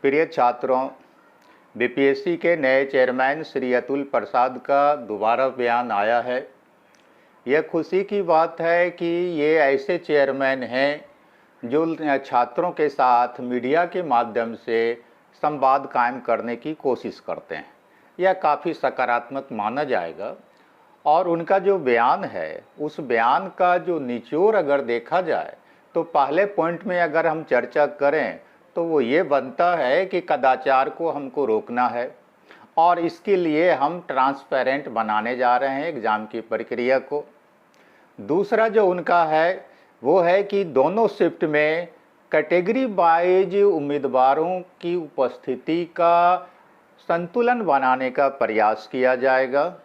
प्रिय छात्रों, बीपीएससी के नए चेयरमैन श्री अतुल प्रसाद का दोबारा बयान आया है। यह खुशी की बात है कि ये ऐसे चेयरमैन हैं जो छात्रों के साथ मीडिया के माध्यम से संवाद कायम करने की कोशिश करते हैं। यह काफ़ी सकारात्मक माना जाएगा। और उनका जो बयान है, उस बयान का जो निचोड़ अगर देखा जाए तो पहले पॉइंट में अगर हम चर्चा करें तो वो ये बनता है कि कदाचार को हमको रोकना है और इसके लिए हम ट्रांसपेरेंट बनाने जा रहे हैं एग्ज़ाम की प्रक्रिया को। दूसरा जो उनका है वो है कि दोनों शिफ्ट में कैटेगरी वाइज उम्मीदवारों की उपस्थिति का संतुलन बनाने का प्रयास किया जाएगा।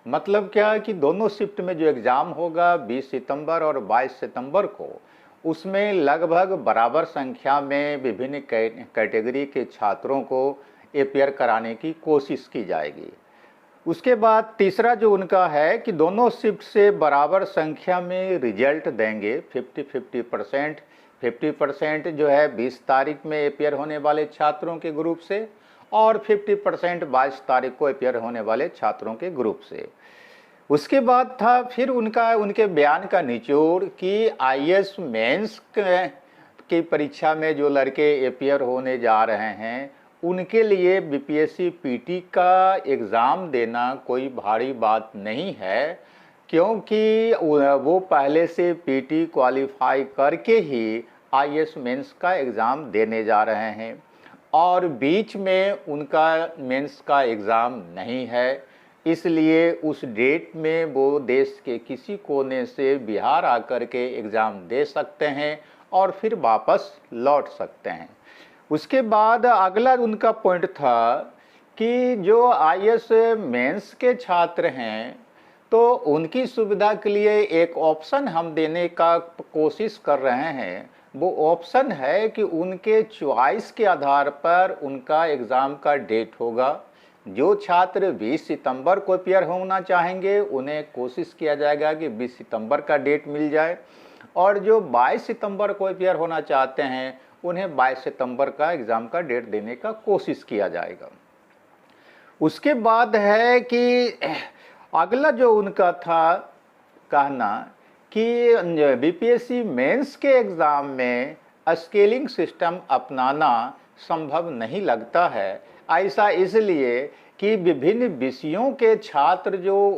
मतलब क्या है कि दोनों शिफ्ट में जो एग्ज़ाम होगा 20 सितंबर और 22 सितंबर को, उसमें लगभग बराबर संख्या में विभिन्न कैटेगरी के छात्रों को अपियर कराने की कोशिश की जाएगी। उसके बाद तीसरा जो उनका है कि दोनों शिफ्ट से बराबर संख्या में रिजल्ट देंगे। 50% जो है 20 तारीख में अपियर होने वाले छात्रों के ग्रुप से और 50% 22 तारीख को अपियर होने वाले छात्रों के ग्रुप से। उसके बाद था फिर उनके बयान का निचोड़ कि आईएएस मेंस की परीक्षा में जो लड़के अपियर होने जा रहे हैं उनके लिए बीपीएससी पीटी का एग्ज़ाम देना कोई भारी बात नहीं है, क्योंकि वो पहले से पीटी क्वालिफाई करके ही आईएएस मेंस का एग्ज़ाम देने जा रहे हैं और बीच में उनका मेंस का एग्ज़ाम नहीं है। इसलिए उस डेट में वो देश के किसी कोने से बिहार आकर के एग्ज़ाम दे सकते हैं और फिर वापस लौट सकते हैं। उसके बाद अगला उनका पॉइंट था कि जो आईएएस मेंस के छात्र हैं तो उनकी सुविधा के लिए एक ऑप्शन हम देने का कोशिश कर रहे हैं। वो ऑप्शन है कि उनके चॉइस के आधार पर उनका एग्ज़ाम का डेट होगा। जो छात्र 20 सितंबर को अपियर होना चाहेंगे उन्हें कोशिश किया जाएगा कि 20 सितंबर का डेट मिल जाए और जो 22 सितंबर को अपियर होना चाहते हैं उन्हें 22 सितंबर का एग्ज़ाम का डेट देने का कोशिश किया जाएगा। उसके बाद है कि अगला जो उनका था कहना कि बीपीएससी मेंस के एग्ज़ाम में स्केलिंग सिस्टम अपनाना संभव नहीं लगता है। ऐसा इसलिए कि विभिन्न विषयों के छात्र जो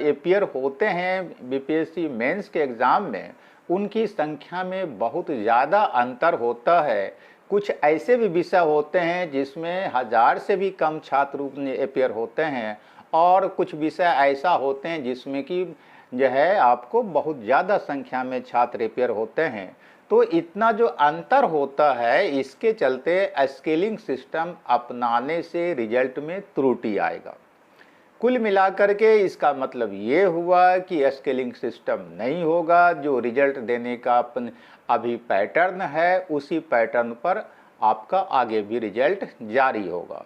अपियर होते हैं बीपीएससी मेंस के एग्ज़ाम में, उनकी संख्या में बहुत ज़्यादा अंतर होता है। कुछ ऐसे भी विषय होते हैं जिसमें 1000 से भी कम छात्र अपियर होते हैं और कुछ विषय ऐसा होते हैं जिसमें कि जो है आपको बहुत ज़्यादा संख्या में छात्र अपियर होते हैं। तो इतना जो अंतर होता है, इसके चलते स्केलिंग सिस्टम अपनाने से रिजल्ट में त्रुटि आएगा। कुल मिलाकर के इसका मतलब ये हुआ कि स्केलिंग सिस्टम नहीं होगा। जो रिजल्ट देने का अभी पैटर्न है उसी पैटर्न पर आपका आगे भी रिजल्ट जारी होगा।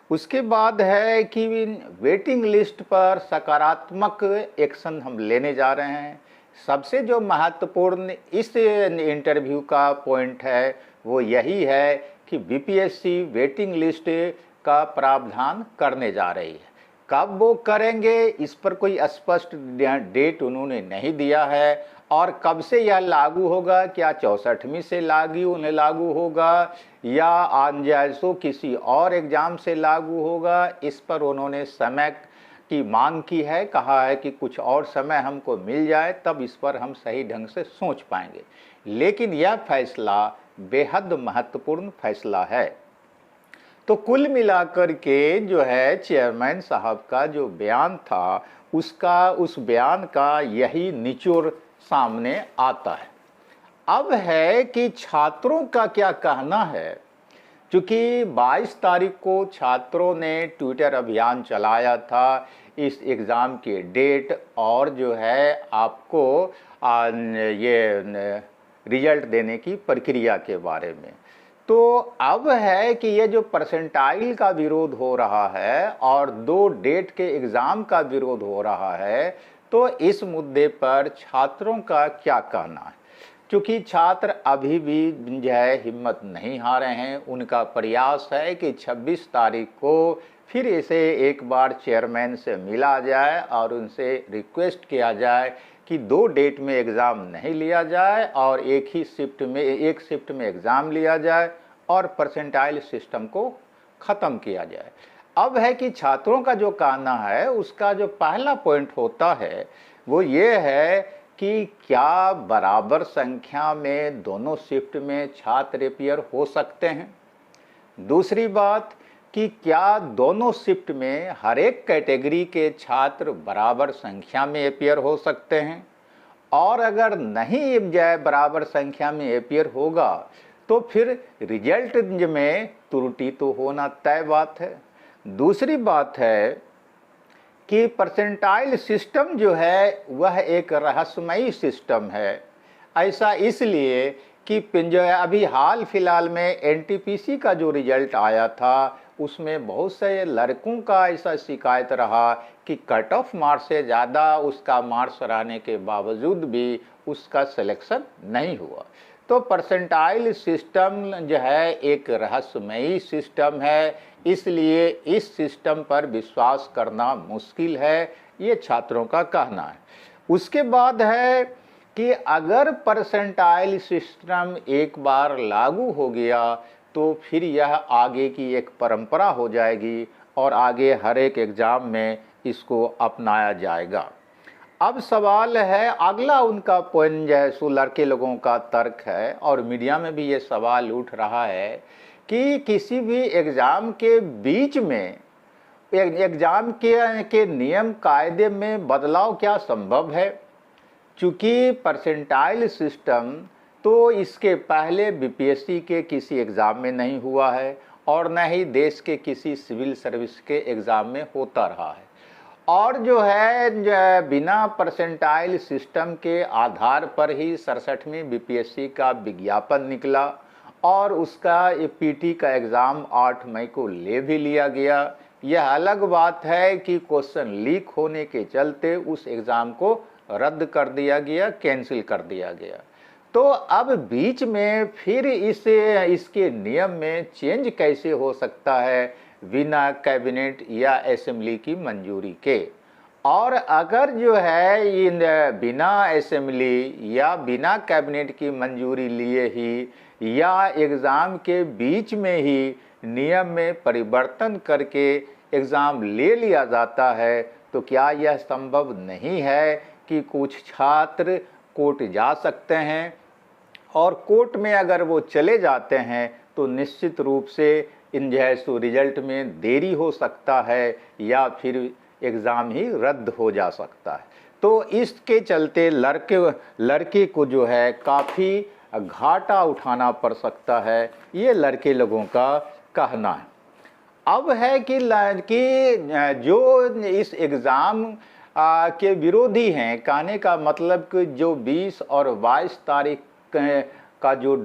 उसके बाद है कि वेटिंग लिस्ट पर सकारात्मक एक्शन हम लेने जा रहे हैं। सबसे जो महत्वपूर्ण इस इंटरव्यू का पॉइंट है वो यही है कि बीपीएससी वेटिंग लिस्ट का प्रावधान करने जा रही है। कब वो करेंगे इस पर कोई स्पष्ट डेट उन्होंने नहीं दिया है और कब से यह लागू होगा, क्या 64वीं से लागू होगा या आनजायसो किसी और एग्ज़ाम से लागू होगा, इस पर उन्होंने समय की मांग की है। कहा है कि कुछ और समय हमको मिल जाए तब इस पर हम सही ढंग से सोच पाएंगे। लेकिन यह फैसला बेहद महत्वपूर्ण फैसला है। तो कुल मिलाकर के जो है चेयरमैन साहब का जो बयान था उस बयान का यही निचोड़ सामने आता है। अब है कि छात्रों का क्या कहना है। चूँकि 22 तारीख को छात्रों ने ट्विटर अभियान चलाया था इस एग्ज़ाम के डेट और जो है आपको ये रिजल्ट देने की प्रक्रिया के बारे में। तो अब है कि ये जो परसेंटाइल का विरोध हो रहा है और 2 डेट के एग्ज़ाम का विरोध हो रहा है, तो इस मुद्दे पर छात्रों का क्या कहना है। चूँकि छात्र अभी भी जो है हिम्मत नहीं हारे हैं, उनका प्रयास है कि 26 तारीख को फिर इसे एक बार चेयरमैन से मिला जाए और उनसे रिक्वेस्ट किया जाए कि 2 डेट में एग्ज़ाम नहीं लिया जाए और एक शिफ्ट में एग्ज़ाम लिया जाए और परसेंटाइल सिस्टम को ख़त्म किया जाए। अब है कि छात्रों का जो कहना है, उसका जो पहला पॉइंट होता है वो ये है कि क्या बराबर संख्या में दोनों शिफ्ट में छात्र अपियर हो सकते हैं। दूसरी बात कि क्या दोनों शिफ्ट में हर एक कैटेगरी के छात्र बराबर संख्या में अपियर हो सकते हैं, और अगर नहीं बराबर संख्या में अपियर होगा तो फिर रिजल्ट में त्रुटि तो होना तय बात है। दूसरी बात है कि परसेंटाइल सिस्टम जो है वह एक रहस्यमयी सिस्टम है। ऐसा इसलिए कि जो है अभी हाल फिलहाल में एनटीपीसी का जो रिजल्ट आया था, उसमें बहुत से लड़कों का ऐसा शिकायत रहा कि कट ऑफ मार्क्स से ज़्यादा उसका मार्क्स रहने के बावजूद भी उसका सिलेक्शन नहीं हुआ। तो परसेंटाइल सिस्टम जो है एक रहस्यमयी सिस्टम है, इसलिए इस सिस्टम पर विश्वास करना मुश्किल है, ये छात्रों का कहना है। उसके बाद है कि अगर परसेंटाइल सिस्टम एक बार लागू हो गया तो फिर यह आगे की एक परंपरा हो जाएगी और आगे हर एक एग्ज़ाम में इसको अपनाया जाएगा। अब सवाल है अगला, उनका पॉइंट जो है सो लड़के लोगों का तर्क है और मीडिया में भी ये सवाल उठ रहा है कि किसी भी एग्ज़ाम के बीच में एग्ज़ाम के नियम कायदे में बदलाव क्या संभव है। चूँकि परसेंटाइल सिस्टम तो इसके पहले बीपीएससी के किसी एग्ज़ाम में नहीं हुआ है और न ही देश के किसी सिविल सर्विस के एग्ज़ाम में होता रहा है, और जो है बिना परसेंटाइल सिस्टम के आधार पर ही 67वीं बीपीएससी का विज्ञापन निकला और उसका पीटी का एग्ज़ाम 8 मई को ले भी लिया गया। यह अलग बात है कि क्वेश्चन लीक होने के चलते उस एग्ज़ाम को रद्द कर दिया गया, कैंसिल कर दिया गया। तो अब बीच में फिर इसके नियम में चेंज कैसे हो सकता है बिना कैबिनेट या असेंबली की मंजूरी के। और अगर जो है इन बिना असेंबली या बिना कैबिनेट की मंजूरी लिए ही या एग्ज़ाम के बीच में ही नियम में परिवर्तन करके एग्ज़ाम ले लिया जाता है, तो क्या यह संभव नहीं है कि कुछ छात्र कोर्ट जा सकते हैं और कोर्ट में अगर वो चले जाते हैं तो निश्चित रूप से इन जो है सो रिजल्ट में देरी हो सकता है या फिर एग्ज़ाम ही रद्द हो जा सकता है। तो इसके चलते लड़के को जो है काफ़ी घाटा उठाना पड़ सकता है, ये लड़के लोगों का कहना है। अब है कि जो इस एग्ज़ाम के विरोधी हैं, कहने का मतलब कि जो 20 और 22 तारीख का जो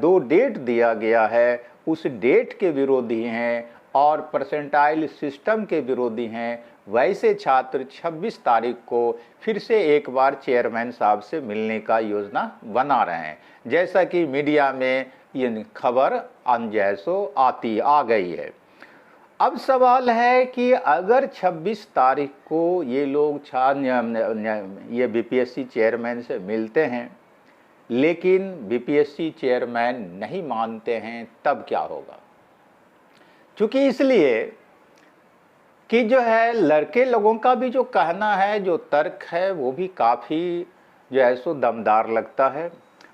2 डेट दिया गया है उस डेट के विरोधी हैं और परसेंटाइल सिस्टम के विरोधी हैं, वैसे छात्र 26 तारीख को फिर से एक बार चेयरमैन साहब से मिलने का योजना बना रहे हैं, जैसा कि मीडिया में ये खबर आ गई है। अब सवाल है कि अगर 26 तारीख को ये लोग ये बीपीएससी चेयरमैन से मिलते हैं लेकिन बीपीएससी चेयरमैन नहीं मानते हैं, तब क्या होगा। क्योंकि इसलिए कि जो है लड़के लोगों का भी जो कहना है, जो तर्क है, वो भी काफ़ी जो है सो दमदार लगता है,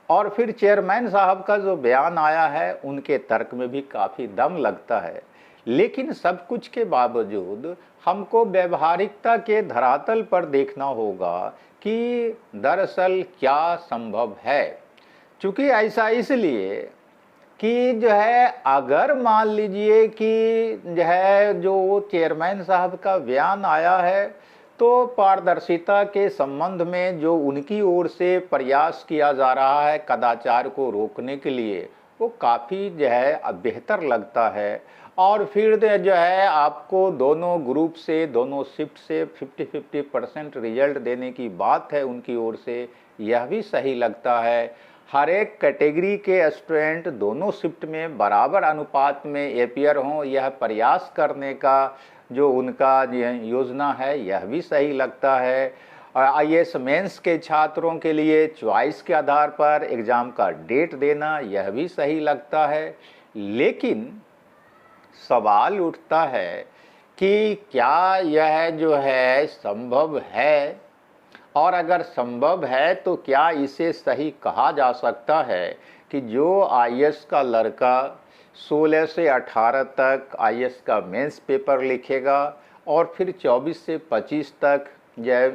और फिर चेयरमैन साहब का जो बयान आया है उनके तर्क में भी काफ़ी दम लगता है। लेकिन सब कुछ के बावजूद हमको व्यवहारिकता के धरातल पर देखना होगा कि दरअसल क्या संभव है। क्योंकि ऐसा इसलिए कि जो है अगर मान लीजिए कि जो चेयरमैन साहब का बयान आया है तो पारदर्शिता के संबंध में जो उनकी ओर से प्रयास किया जा रहा है कदाचार को रोकने के लिए, वो काफ़ी जो है बेहतर लगता है। और फिर जो है आपको दोनों ग्रुप से, दोनों शिफ्ट से 50-50% रिजल्ट देने की बात है उनकी ओर से, यह भी सही लगता है। हर एक कैटेगरी के स्टूडेंट दोनों शिफ्ट में बराबर अनुपात में अपियर हों, यह प्रयास करने का जो उनका योजना है यह भी सही लगता है। आईएएस मेंस के छात्रों के लिए चॉइस के आधार पर एग्ज़ाम का डेट देना यह भी सही लगता है। लेकिन सवाल उठता है कि क्या यह जो है संभव है, और अगर संभव है तो क्या इसे सही कहा जा सकता है कि जो आईएएस का लड़का 16 से 18 तक आईएएस का मेंस पेपर लिखेगा और फिर 24 से 25 तक जो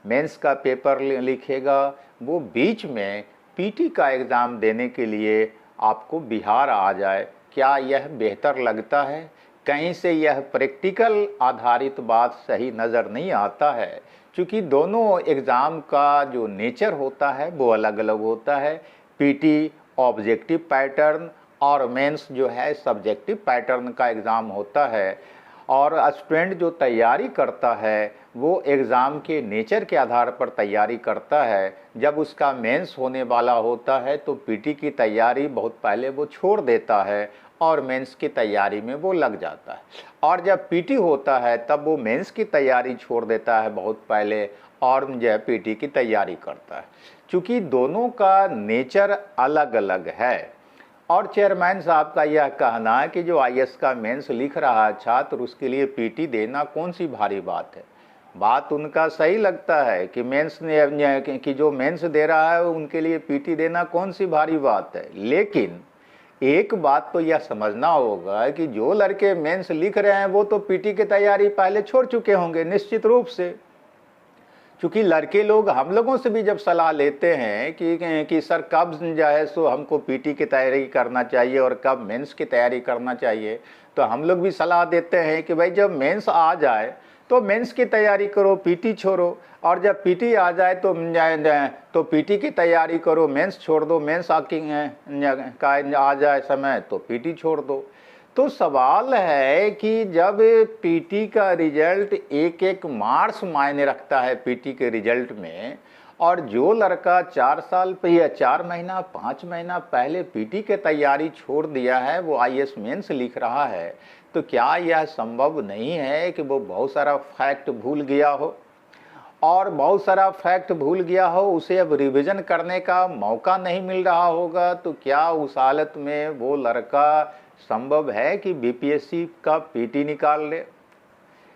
मेंस का पेपर लिखेगा, वो बीच में पीटी का एग्ज़ाम देने के लिए आपको बिहार आ जाए, क्या यह बेहतर लगता है? कहीं से यह प्रैक्टिकल आधारित बात सही नज़र नहीं आता है, क्योंकि दोनों एग्ज़ाम का जो नेचर होता है वो अलग अलग होता है। पीटी ऑब्जेक्टिव पैटर्न और मेंस जो है सब्जेक्टिव पैटर्न का एग्ज़ाम होता है, और स्टूडेंट जो तैयारी करता है वो एग्ज़ाम के नेचर के आधार पर तैयारी करता है। जब उसका मेंस होने वाला होता है तो पीटी की तैयारी बहुत पहले वो छोड़ देता है और मेंस की तैयारी में वो लग जाता है, और जब पीटी होता है तब वो मेंस की तैयारी छोड़ देता है बहुत पहले और जो है पीटी की तैयारी करता है। चूँकि दोनों का नेचर अलग अलग है, और चेयरमैन साहब का यह कहना है कि जो आईएएस का मेंस लिख रहा है छात्र, उसके लिए पीटी देना कौन सी भारी बात है। बात उनका सही लगता है कि मेंस ने कि जो मेंस दे रहा है उनके लिए पीटी देना कौन सी भारी बात है। लेकिन एक बात तो यह समझना होगा कि जो लड़के मेंस लिख रहे हैं वो तो पीटी की तैयारी पहले छोड़ चुके होंगे निश्चित रूप से। क्योंकि लड़के लोग हम लोगों से भी जब सलाह लेते हैं कि सर कब जो है सो हमको पीटी की तैयारी करना चाहिए और कब मेंस की तैयारी करना चाहिए, तो हम लोग भी सलाह देते हैं कि भाई जब मेंस आ जाए तो मेंस की तैयारी करो, पीटी छोड़ो, और जब पीटी आ जाए तो पीटी की तैयारी करो, मेंस छोड़ दो, मेंस का आ जाए समय तो पीटी छोड़ दो। तो सवाल है कि जब पीटी का रिजल्ट एक एक मार्क्स मायने रखता है पीटी के रिजल्ट में, और जो लड़का 4 साल या 4 महीना 5 महीना पहले पीटी के तैयारी छोड़ दिया है वो आईएएस मेंस लिख रहा है, तो क्या यह संभव नहीं है कि वो बहुत सारा फैक्ट भूल गया हो, और बहुत सारा फैक्ट भूल गया हो, उसे अब रिवीजन करने का मौका नहीं मिल रहा होगा, तो क्या उस हालत में वो लड़का संभव है कि बीपीएससी का पीटी निकाल ले?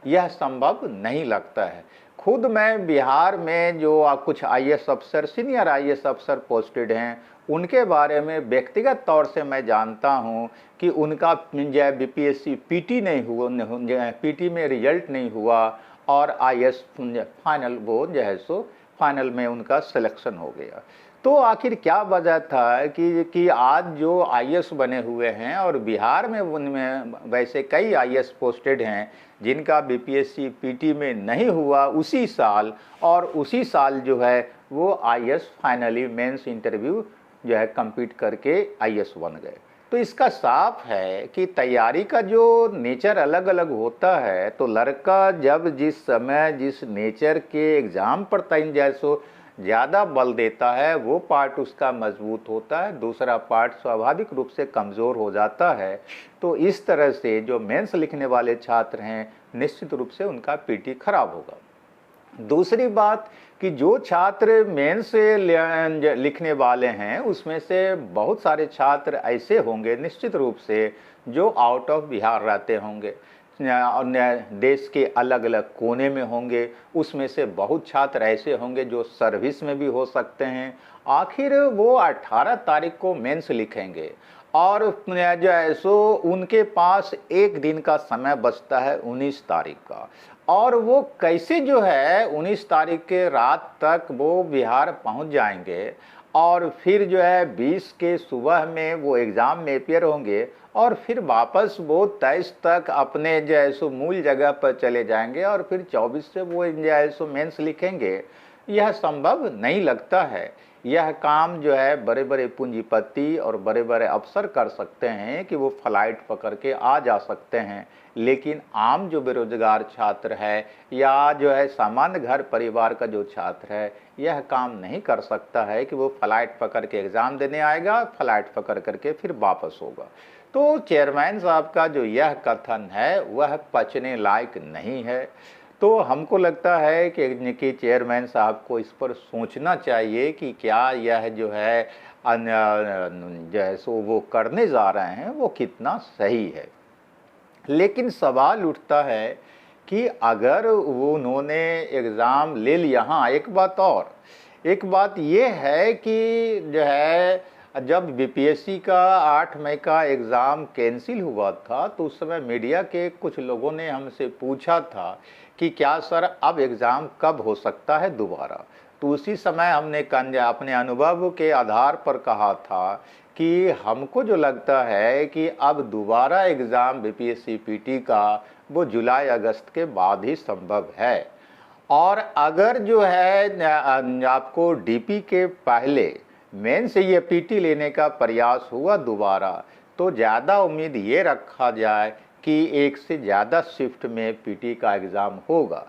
यह संभव नहीं लगता है। खुद मैं बिहार में जो कुछ आईएएस अफसर, सीनियर आईएएस अफसर पोस्टेड हैं, उनके बारे में व्यक्तिगत तौर से मैं जानता हूं कि उनका जो बीपीएससी पीटी नहीं हुआ, पीटी में रिजल्ट नहीं हुआ और आईएएस फाइनल वो जो है सो फाइनल में उनका सिलेक्शन हो गया। तो आखिर क्या वजह था कि आज जो आईएएस बने हुए हैं, और बिहार में उनमें वैसे कई आईएएस पोस्टेड हैं जिनका बीपीएससी पीटी में नहीं हुआ उसी साल, और उसी साल जो है वो आईएएस फाइनली मेंस इंटरव्यू जो है कंप्लीट करके आईएएस बन गए। तो इसका साफ है कि तैयारी का जो नेचर अलग अलग होता है, तो लड़का जब जिस समय जिस नेचर के एग्ज़ाम पर जैसो ज़्यादा बल देता है वो पार्ट उसका मजबूत होता है, दूसरा पार्ट स्वाभाविक रूप से कमज़ोर हो जाता है। तो इस तरह से जो मेंस लिखने वाले छात्र हैं निश्चित रूप से उनका पीटी खराब होगा। दूसरी बात कि जो छात्र मेंस से लिखने वाले हैं उसमें से बहुत सारे छात्र ऐसे होंगे निश्चित रूप से जो आउट ऑफ बिहार रहते होंगे, देश के अलग अलग कोने में होंगे, उसमें से बहुत छात्र ऐसे होंगे जो सर्विस में भी हो सकते हैं। आखिर वो 18 तारीख को मेंस लिखेंगे और जो है सो उनके पास एक दिन का समय बचता है 19 तारीख का, और वो कैसे जो है 19 तारीख के रात तक वो बिहार पहुंच जाएंगे और फिर जो है 20 के सुबह में वो एग्ज़ाम में अपियर होंगे और फिर वापस वो 23 तक अपने जो है सो मूल जगह पर चले जाएंगे और फिर 24 से वो जो है सो मेंस लिखेंगे। यह संभव नहीं लगता है। यह काम जो है बड़े बड़े पूंजीपति और बड़े बड़े अफसर कर सकते हैं कि वो फ्लाइट पकड़ के आ जा सकते हैं, लेकिन आम जो बेरोजगार छात्र है या जो है सामान्य घर परिवार का जो छात्र है, यह काम नहीं कर सकता है कि वो फ्लाइट पकड़ के एग्ज़ाम देने आएगा, फ्लाइट पकड़ करके फिर वापस होगा। तो चेयरमैन साहब का जो यह कथन है वह पचने लायक नहीं है। तो हमको लगता है कि चेयरमैन साहब को इस पर सोचना चाहिए कि क्या यह जो है जो है सो वो करने जा रहे हैं वो कितना सही है। लेकिन सवाल उठता है कि अगर वो उन्होंने एग्ज़ाम ले लिया, हाँ एक बात ये है कि जो है जब बीपीएससी का 8 मई का एग्ज़ाम कैंसिल हुआ था तो उस समय मीडिया के कुछ लोगों ने हमसे पूछा था कि क्या सर अब एग्ज़ाम कब हो सकता है दोबारा। तो उसी समय हमने अपने अनुभव के आधार पर कहा था कि हमको जो लगता है कि अब दोबारा एग्ज़ाम बीपीएससी पीटी का वो जुलाई अगस्त के बाद ही संभव है। और अगर जो है आपको डीपी के पहले मेन से ये पीटी लेने का प्रयास हुआ दोबारा, तो ज़्यादा उम्मीद ये रखा जाए कि एक से ज़्यादा शिफ्ट में पीटी का एग्ज़ाम होगा।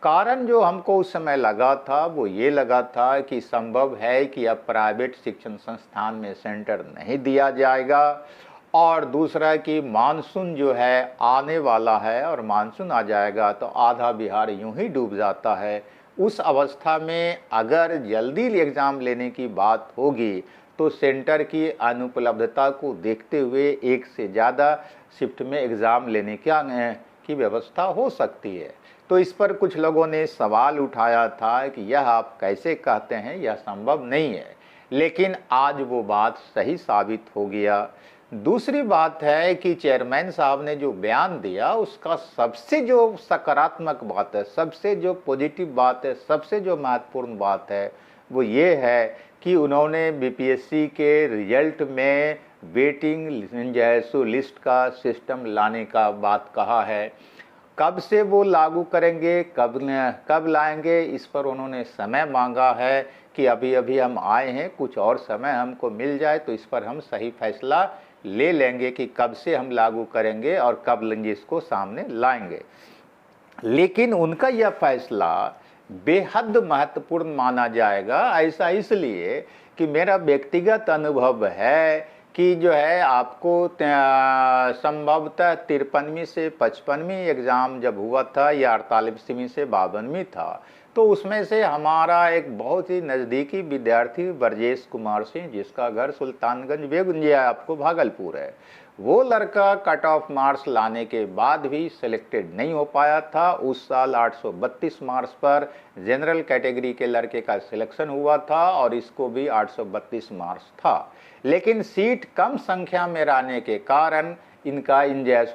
कारण जो हमको उस समय लगा था वो ये लगा था कि संभव है कि अब प्राइवेट शिक्षण संस्थान में सेंटर नहीं दिया जाएगा, और दूसरा कि मानसून जो है आने वाला है और मानसून आ जाएगा तो आधा बिहार यूं ही डूब जाता है। उस अवस्था में अगर जल्दी एग्ज़ाम लेने की बात होगी तो सेंटर की अनुपलब्धता को देखते हुए एक से ज़्यादा शिफ्ट में एग्ज़ाम लेने की व्यवस्था हो सकती है। तो इस पर कुछ लोगों ने सवाल उठाया था कि यह आप कैसे कहते हैं, यह संभव नहीं है, लेकिन आज वो बात सही साबित हो गया। दूसरी बात है कि चेयरमैन साहब ने जो बयान दिया उसका सबसे जो सकारात्मक बात है, सबसे जो पॉजिटिव बात है, सबसे जो महत्वपूर्ण बात है वो ये है कि उन्होंने बीपीएससी के रिजल्ट में वेटिंग लिस्ट का सिस्टम लाने का बात कहा है। कब से वो लागू करेंगे, कब लाएंगे, इस पर उन्होंने समय मांगा है कि अभी अभी हम आए हैं, कुछ और समय हमको मिल जाए तो इस पर हम सही फैसला ले लेंगे कि कब से हम लागू करेंगे और कब इसको सामने लाएंगे। लेकिन उनका यह फैसला बेहद महत्वपूर्ण माना जाएगा। ऐसा इसलिए कि मेरा व्यक्तिगत अनुभव है कि जो है आपको संभवतः 53वीं से 55वीं एग्ज़ाम जब हुआ था या 48वीं से 52वीं था, तो उसमें से हमारा एक बहुत ही नज़दीकी विद्यार्थी ब्रजेश कुमार सिंह, जिसका घर सुल्तानगंज बेगुंजिया आपको भागलपुर है, वो लड़का कट ऑफ मार्क्स लाने के बाद भी सिलेक्टेड नहीं हो पाया था। उस साल 832 मार्क्स पर जनरल कैटेगरी के लड़के का सिलेक्शन हुआ था और इसको भी 832 मार्क्स था, लेकिन सीट कम संख्या में रहने के कारण इनका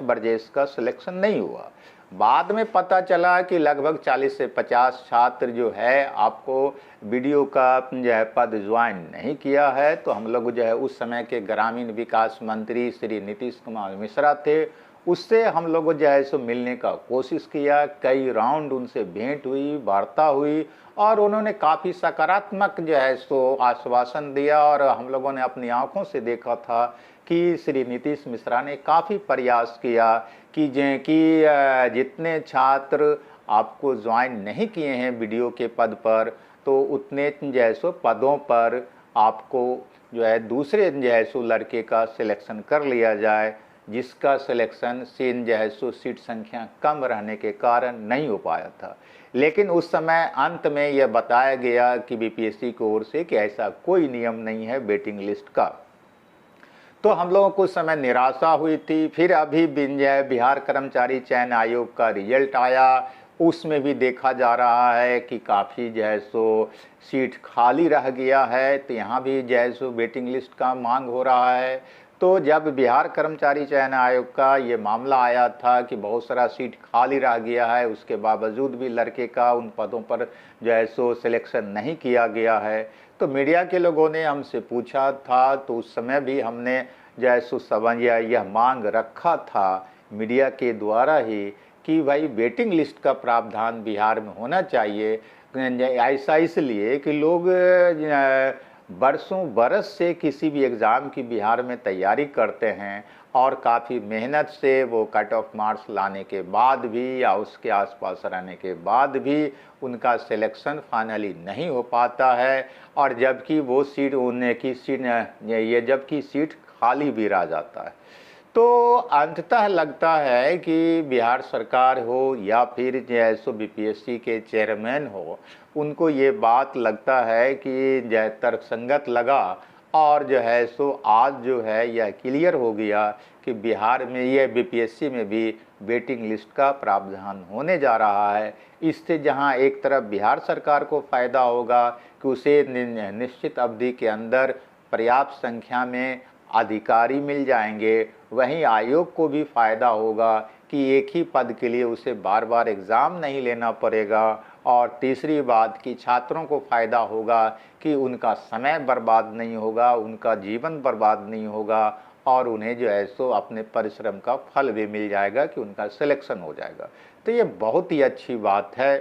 ब्रजेश का सिलेक्शन नहीं हुआ। बाद में पता चला कि लगभग 40 से 50 छात्र जो है आपको वीडियो का जो है पद ज्वाइन नहीं किया है। तो हम लोग जो है उस समय के ग्रामीण विकास मंत्री श्री नीतीश कुमार मिश्रा थे, उससे हम लोग जो है सो मिलने का कोशिश किया, कई राउंड उनसे भेंट हुई, वार्ता हुई और उन्होंने काफ़ी सकारात्मक जो है सो आश्वासन दिया और हम लोगों ने अपनी आंखों से देखा था कि श्री नीतीश मिश्रा ने काफ़ी प्रयास किया कि जितने छात्र आपको ज्वाइन नहीं किए हैं वीडियो के पद पर, तो उतने जैसो पदों पर आपको जो है दूसरे जैसो लड़के का सिलेक्शन कर लिया जाए, जिसका सिलेक्शन सीट संख्या कम रहने के कारण नहीं हो पाया था। लेकिन उस समय अंत में यह बताया गया कि बीपीएससी की ओर से कि ऐसा कोई नियम नहीं है वेटिंग लिस्ट का। तो हम लोगों को उस समय निराशा हुई थी। फिर अभी बिहार कर्मचारी चयन आयोग का रिजल्ट आया, उसमें भी देखा जा रहा है कि काफ़ी जो है सो सीट खाली रह गया है, तो यहाँ भी जो है सो वेटिंग लिस्ट का मांग हो रहा है। तो जब बिहार कर्मचारी चयन आयोग का ये मामला आया था कि बहुत सारा सीट खाली रह गया है, उसके बावजूद भी लड़के का उन पदों पर जो है सो सिलेक्शन नहीं किया गया है, तो मीडिया के लोगों ने हमसे पूछा था, तो उस समय भी हमने जो है सो यह मांग रखा था मीडिया के द्वारा ही कि भाई वेटिंग लिस्ट का प्रावधान बिहार में होना चाहिए। ऐसा इसलिए कि लोग बरसों बरस से किसी भी एग्ज़ाम की बिहार में तैयारी करते हैं और काफ़ी मेहनत से वो कट ऑफ मार्क्स लाने के बाद भी या उसके आसपास रहने के बाद भी उनका सिलेक्शन फाइनली नहीं हो पाता है, और जबकि वो सीट उन्हें की सीट ये जबकि सीट खाली भी रह जाता है। तो अंततः लगता है कि बिहार सरकार हो या फिर जैसो बीपीएससी के चेयरमैन हो, उनको ये बात लगता है कि जय तर्कसंगत लगा, और जो है सो आज जो है यह क्लियर हो गया कि बिहार में यह बीपीएससी में भी वेटिंग लिस्ट का प्रावधान होने जा रहा है। इससे जहां एक तरफ बिहार सरकार को फ़ायदा होगा कि उसे निश्चित अवधि के अंदर पर्याप्त संख्या में अधिकारी मिल जाएंगे, वहीं आयोग को भी फ़ायदा होगा कि एक ही पद के लिए उसे बार बार एग्ज़ाम नहीं लेना पड़ेगा, और तीसरी बात कि छात्रों को फ़ायदा होगा कि उनका समय बर्बाद नहीं होगा, उनका जीवन बर्बाद नहीं होगा, और उन्हें जो है सो अपने परिश्रम का फल भी मिल जाएगा कि उनका सिलेक्शन हो जाएगा। तो ये बहुत ही अच्छी बात है।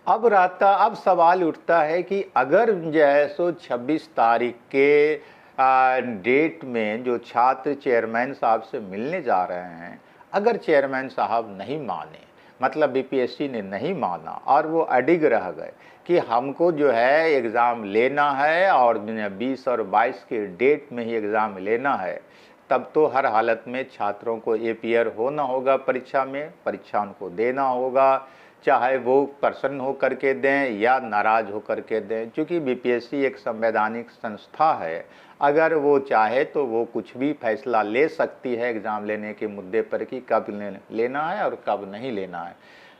अब सवाल उठता है कि अगर जो है सो 26 तारीख के डेट में जो छात्र चेयरमैन साहब से मिलने जा रहे हैं, अगर चेयरमैन साहब नहीं माने, मतलब बीपीएससी ने नहीं माना और वो अडिग रह गए कि हमको जो है एग्ज़ाम लेना है और 20 और 22 के डेट में ही एग्ज़ाम लेना है, तब तो हर हालत में छात्रों को अपीयर होना होगा परीक्षा में, परीक्षा उनको देना होगा, चाहे वो प्रसन्न हो करके दें या नाराज़ हो करके दें। क्योंकि बीपीएससी एक संवैधानिक संस्था है, अगर वो चाहे तो वो कुछ भी फैसला ले सकती है एग्ज़ाम लेने के मुद्दे पर कि कब लेना है और कब नहीं लेना है।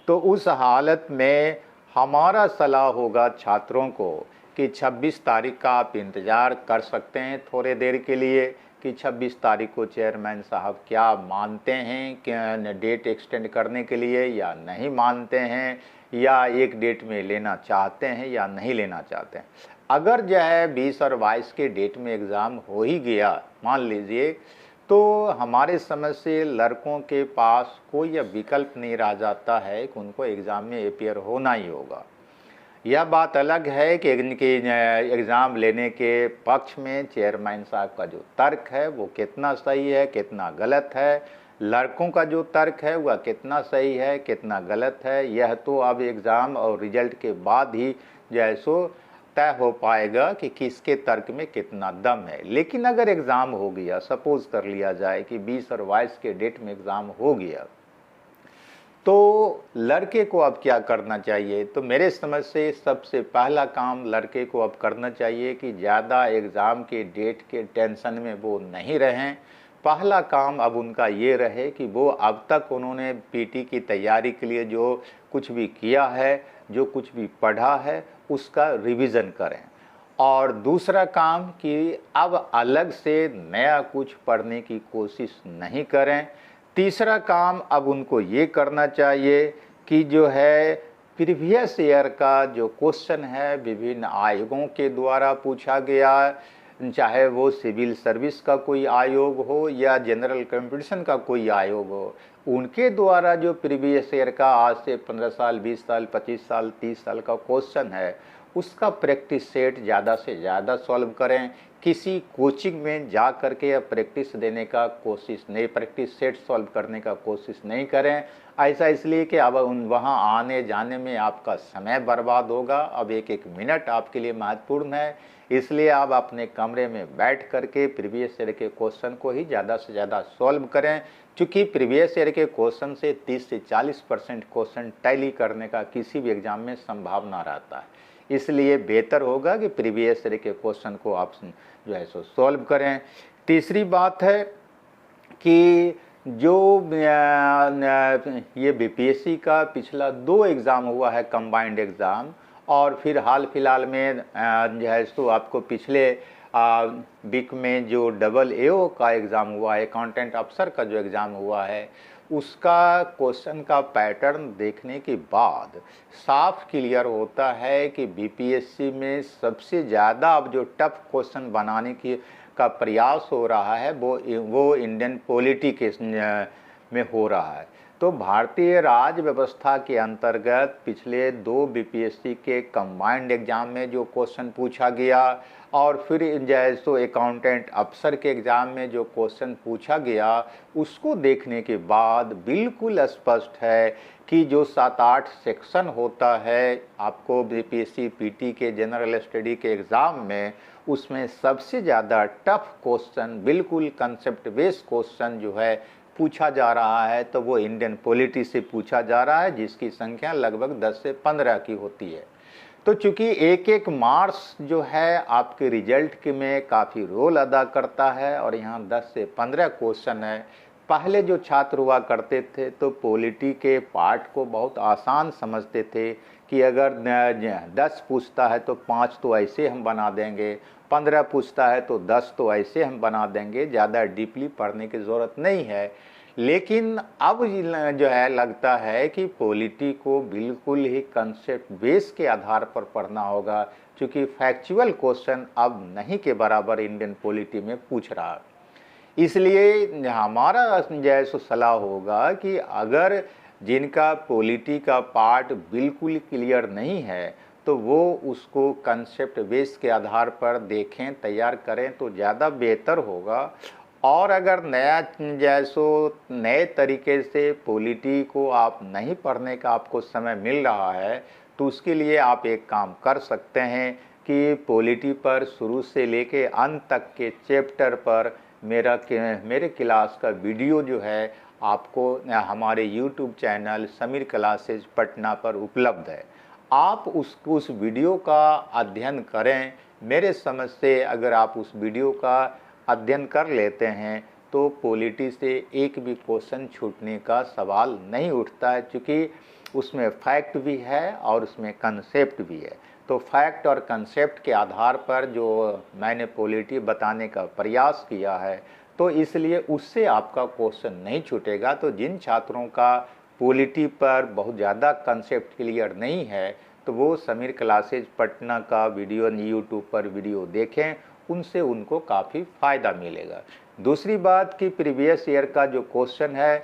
तो उस हालत में हमारा सलाह होगा छात्रों को कि 26 तारीख का आप इंतज़ार कर सकते हैं थोड़े देर के लिए कि 26 तारीख को चेयरमैन साहब क्या मानते हैं कि डेट एक्सटेंड करने के लिए या नहीं मानते हैं, या एक डेट में लेना चाहते हैं या नहीं लेना चाहते हैं। अगर जो है 20 और 22 के डेट में एग्ज़ाम हो ही गया मान लीजिए, तो हमारे समझ से लड़कों के पास कोई विकल्प नहीं रह जाता है कि उनको एग्ज़ाम में अपीयर होना ही होगा। यह बात अलग है कि एग्ज़ाम लेने के पक्ष में चेयरमैन साहब का जो तर्क है वो कितना सही है कितना गलत है, लड़कों का जो तर्क है वह कितना सही है कितना गलत है, यह तो अब एग्ज़ाम और रिजल्ट के बाद ही जैसो तय हो पाएगा कि किसके तर्क में कितना दम है। लेकिन अगर एग्ज़ाम हो गया, सपोज़ कर लिया जाए कि 20 और 22 के डेट में एग्ज़ाम हो गया, तो लड़के को अब क्या करना चाहिए? तो मेरे समझ से सबसे पहला काम लड़के को अब करना चाहिए कि ज़्यादा एग्ज़ाम के डेट के टेंशन में वो नहीं रहें। पहला काम अब उनका ये रहे कि वो अब तक उन्होंने पीटी की तैयारी के लिए जो कुछ भी किया है, जो कुछ भी पढ़ा है, उसका रिवीज़न करें। और दूसरा काम कि अब अलग से नया कुछ पढ़ने की कोशिश नहीं करें। तीसरा काम अब उनको ये करना चाहिए कि जो है प्रीवियस ईयर का जो क्वेश्चन है विभिन्न आयोगों के द्वारा पूछा गया, चाहे वो सिविल सर्विस का कोई आयोग हो या जनरल कंपटीशन का कोई आयोग हो, उनके द्वारा जो प्रीवियस ईयर का आज से 15 साल 20 साल 25 साल 30 साल का क्वेश्चन है, उसका प्रैक्टिस सेट ज़्यादा से ज़्यादा सॉल्व करें। किसी कोचिंग में जा करके या प्रैक्टिस देने का कोशिश नहीं, प्रैक्टिस सेट सॉल्व करने का कोशिश नहीं करें। ऐसा इसलिए कि अब वहाँ आने जाने में आपका समय बर्बाद होगा। अब एक एक मिनट आपके लिए महत्वपूर्ण है, इसलिए आप अपने कमरे में बैठ करके प्रीवियस ईयर के क्वेश्चन को ही ज़्यादा से ज़्यादा सॉल्व करें। क्योंकि प्रीवियस ईयर के क्वेश्चन से 30 से 40% क्वेश्चन टैली करने का किसी भी एग्ज़ाम में संभावना रहता है, इसलिए बेहतर होगा कि प्रीवियस ईयर के क्वेश्चन को आप जो है सो सॉल्व करें। तीसरी बात है कि जो ये बीपीएससी का पिछला 2 एग्ज़ाम हुआ है कंबाइंड एग्ज़ाम, और फिर हाल फिलहाल में जो है सो आपको पिछले वीक में जो AAO का एग्ज़ाम हुआ है, अकाउंटेंट अफसर का जो एग्ज़ाम हुआ है, उसका क्वेश्चन का पैटर्न देखने के बाद साफ क्लियर होता है कि बीपीएससी में सबसे ज़्यादा अब जो टफ क्वेश्चन बनाने की का प्रयास हो रहा है वो इंडियन पॉलिटी के में हो रहा है। तो भारतीय राज्य व्यवस्था के अंतर्गत पिछले 2 बीपीएससी के कंबाइंड एग्जाम में जो क्वेश्चन पूछा गया और फिर जैसो अकाउंटेंट अफसर के एग्ज़ाम में जो क्वेश्चन पूछा गया, उसको देखने के बाद बिल्कुल स्पष्ट है कि जो 7-8 सेक्शन होता है आपको बीपीएससी पीटी के जनरल स्टडी के एग्ज़ाम में, उसमें सबसे ज़्यादा टफ क्वेश्चन, बिल्कुल कंसेप्ट बेस्ड क्वेश्चन जो है पूछा जा रहा है, तो वो इंडियन पॉलिटी से पूछा जा रहा है, जिसकी संख्या लगभग 10 से 15 की होती है। तो चूंकि एक एक मार्क्स जो है आपके रिजल्ट के में काफ़ी रोल अदा करता है और यहाँ 10 से 15 क्वेश्चन है। पहले जो छात्र हुआ करते थे तो पॉलिटी के पार्ट को बहुत आसान समझते थे कि अगर 10 पूछता है तो 5 तो ऐसे हम बना देंगे, 15 पूछता है तो 10 तो ऐसे हम बना देंगे, ज़्यादा डीपली पढ़ने की ज़रूरत नहीं है। लेकिन अब जो है लगता है कि पॉलिटी को बिल्कुल ही कंसेप्ट बेस के आधार पर पढ़ना होगा, क्योंकि फैक्चुअल क्वेश्चन अब नहीं के बराबर इंडियन पॉलिटी में पूछ रहा है। इसलिए हमारा जैसो सलाह होगा कि अगर जिनका पॉलिटी का पार्ट बिल्कुल क्लियर नहीं है तो वो उसको कंसेप्ट बेस के आधार पर देखें, तैयार करें तो ज़्यादा बेहतर होगा। और अगर नया जैसो नए तरीके से पॉलिटी को आप नहीं पढ़ने का आपको समय मिल रहा है, तो उसके लिए आप एक काम कर सकते हैं कि पॉलिटी पर शुरू से लेके अंत तक के चैप्टर पर मेरे क्लास का वीडियो जो है आपको हमारे YouTube channel Sameer classes Patna पर उपलब्ध है। आप उस वीडियो का अध्ययन करें। मेरे समझ से अगर आप उस वीडियो का अध्ययन कर लेते हैं तो पॉलिटी से एक भी क्वेश्चन छूटने का सवाल नहीं उठता है, क्योंकि उसमें फैक्ट भी है और उसमें कंसेप्ट भी है। तो फैक्ट और कंसेप्ट के आधार पर जो मैंने पॉलिटी बताने का प्रयास किया है, तो इसलिए उससे आपका क्वेश्चन नहीं छूटेगा। तो जिन छात्रों का पॉलिटी पर बहुत ज़्यादा कंसेप्ट क्लियर नहीं है, तो वो समीर क्लासेज पटना का वीडियो यूट्यूब पर वीडियो देखें, उनसे उनको काफ़ी फ़ायदा मिलेगा। दूसरी बात कि प्रीवियस ईयर का जो क्वेश्चन है,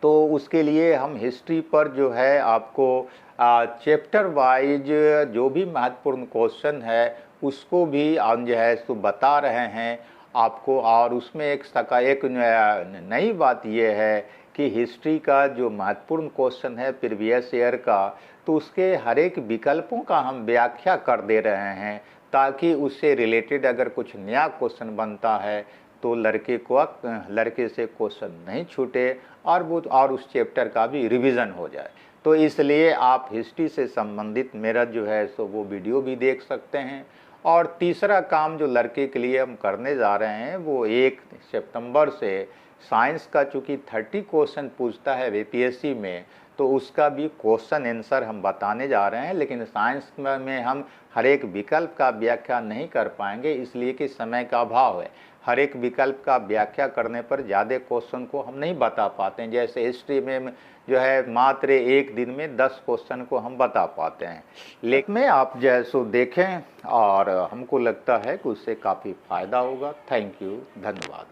तो उसके लिए हम हिस्ट्री पर जो है आपको चैप्टर वाइज जो भी महत्वपूर्ण क्वेश्चन है उसको भी हम जो है सो बता रहे हैं आपको। और उसमें एक नई बात ये है कि हिस्ट्री का जो महत्वपूर्ण क्वेश्चन है प्रीवियस ईयर का, तो उसके हर एक विकल्पों का हम व्याख्या कर दे रहे हैं, ताकि उससे रिलेटेड अगर कुछ नया क्वेश्चन बनता है तो लड़के से क्वेश्चन नहीं छूटे और उस चैप्टर का भी रिवीजन हो जाए। तो इसलिए आप हिस्ट्री से संबंधित मेरा जो है सो वो वीडियो भी देख सकते हैं। और तीसरा काम जो लड़के के लिए हम करने जा रहे हैं, वो 1 सितंबर से साइंस का चूँकि 30 क्वेश्चन पूछता है बीपीएससी में, तो उसका भी क्वेश्चन आंसर हम बताने जा रहे हैं। लेकिन साइंस में हम हर एक विकल्प का व्याख्या नहीं कर पाएंगे, इसलिए कि समय का अभाव है। हर एक विकल्प का व्याख्या करने पर ज़्यादा क्वेश्चन को हम नहीं बता पाते हैं। जैसे हिस्ट्री में जो है मात्र एक दिन में 10 क्वेश्चन को हम बता पाते हैं। लेकिन में आप जो है सो देखें और हमको लगता है कि उससे काफ़ी फ़ायदा होगा। थैंक यू, धन्यवाद।